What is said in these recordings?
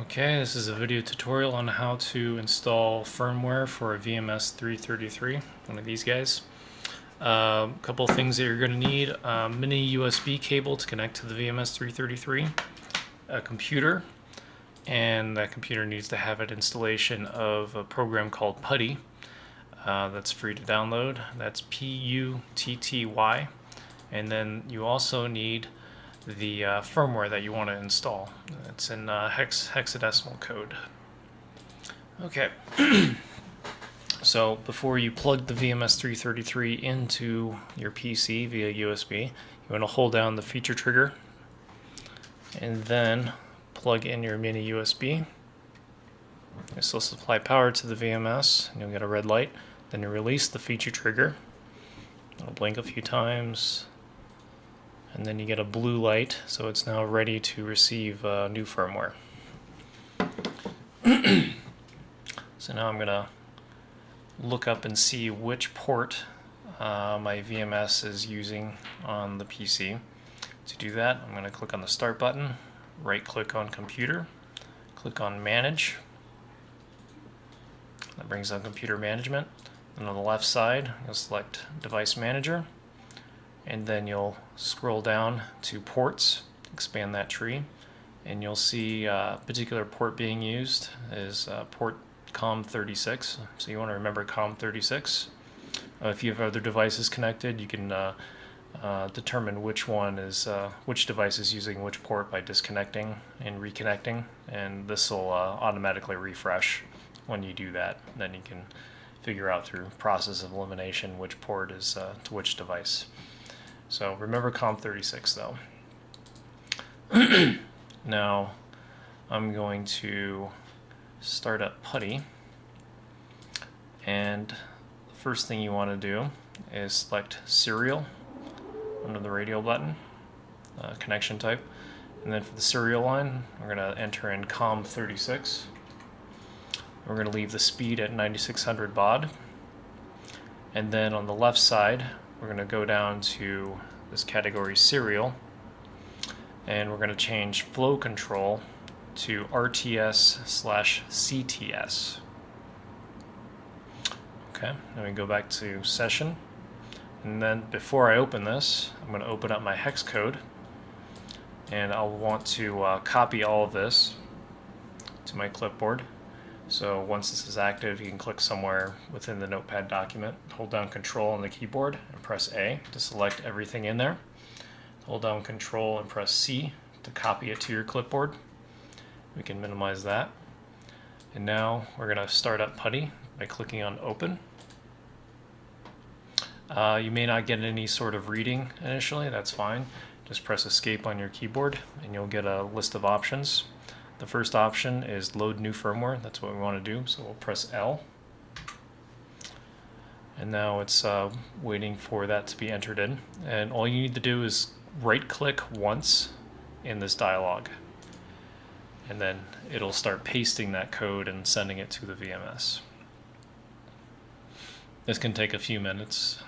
Okay, this is a video tutorial on how to install firmware for a VMS 333, one of these guys. A couple of things that you're going to need: a mini USB cable to connect to the VMS 333, a computer, and that computer needs to have an installation of a program called Putty. That's free to download. That's Putty. And then you also need the firmware that you want to install. It's in hexadecimal code. Okay, so before you plug the VMS 333 into your PC via USB, you want to hold down the feature trigger and then plug in your mini USB. This will supply power to the VMS, and you'll get a red light. Then you release the feature trigger. It'll blink a few times, and then you get a blue light, so it's now ready to receive new firmware. So now I'm going to look up and see which port my VMS is using on the PC. To do that, I'm going to click on the Start button, right-click on Computer, click on Manage. That brings up Computer Management. And on the left side, you'll select Device Manager, and then you'll scroll down to Ports, expand that tree, and you'll see a particular port being used is port COM36. So you want to remember COM36. If you have other devices connected, you can determine which device is using which port by disconnecting and reconnecting, and this will automatically refresh when you do that. Then you can figure out through process of elimination which port is to which device. So remember COM36 though. Now I'm going to start up Putty, and the first thing you want to do is select Serial under the radio button, connection type, and then for the serial line we're going to enter in COM36. We're going to leave the speed at 9600 baud, and then on the left side we're going to go down to this category Serial, and we're going to change flow control to RTS/CTS. Okay, then we go back to session, and then before I open this, I'm going to open up my hex code, and I'll want to copy all of this to my clipboard. So once this is active, you can click somewhere within the notepad document, hold down Control on the keyboard and press A to select everything in there. Hold down Control and press C to copy it to your clipboard. We can minimize that. And now we're going to start up Putty by clicking on Open. You may not get any sort of reading initially, that's fine. Just press Escape on your keyboard and you'll get a list of options. The first option is Load New Firmware. That's what we want to do, so we'll press L. And now it's waiting for that to be entered in. And all you need to do is right-click once in this dialog, and then it'll start pasting that code and sending it to the VMS. This can take a few minutes.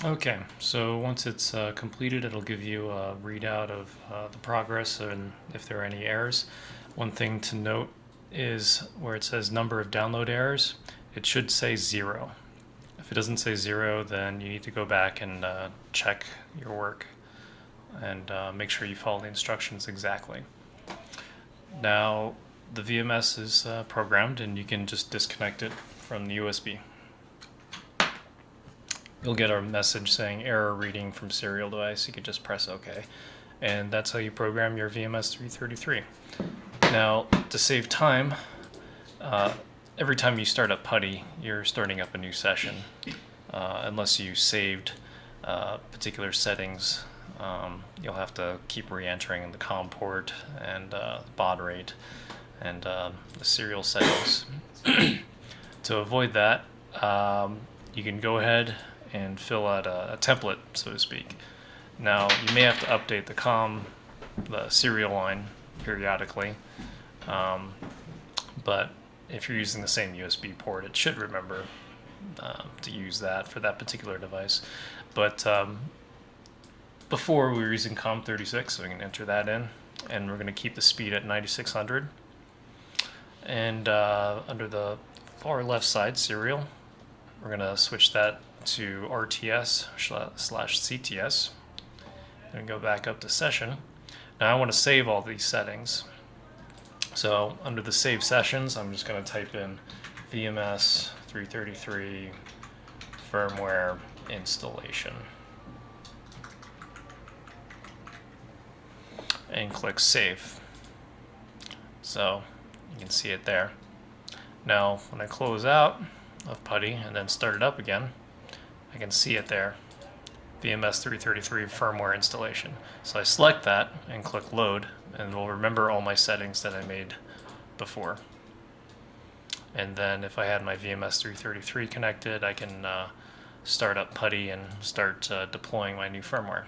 Okay, so once it's completed, it'll give you a readout of the progress and if there are any errors. One thing to note is where it says number of download errors, it should say 0. If it doesn't say 0, then you need to go back and check your work and make sure you follow the instructions exactly. Now, the VMS is programmed and you can just disconnect it from the USB. You'll get a message saying error reading from serial device. You can just press OK. And that's how you program your VMS 333. Now, to save time, every time you start up PuTTY, you're starting up a new session. Unless you saved particular settings, you'll have to keep re-entering the COM port and baud rate and the serial settings. To avoid that, you can go ahead and fill out a template, so to speak. Now, you may have to update the serial line periodically, but if you're using the same USB port, it should remember to use that for that particular device. But before we were using COM36, so we can enter that in, and we're going to keep the speed at 9600. And under the far left side, serial, we're going to switch that to RTS/CTS and go back up to session. Now I want to save all these settings. So under the save sessions, I'm just going to type in VMS 333 firmware installation and click save. So you can see it there. Now when I close out of PuTTY and then start it up again, I can see it there, VMS 333 firmware installation. So I select that and click load, and it will remember all my settings that I made before. And then if I had my VMS 333 connected, I can start up PuTTY and start deploying my new firmware.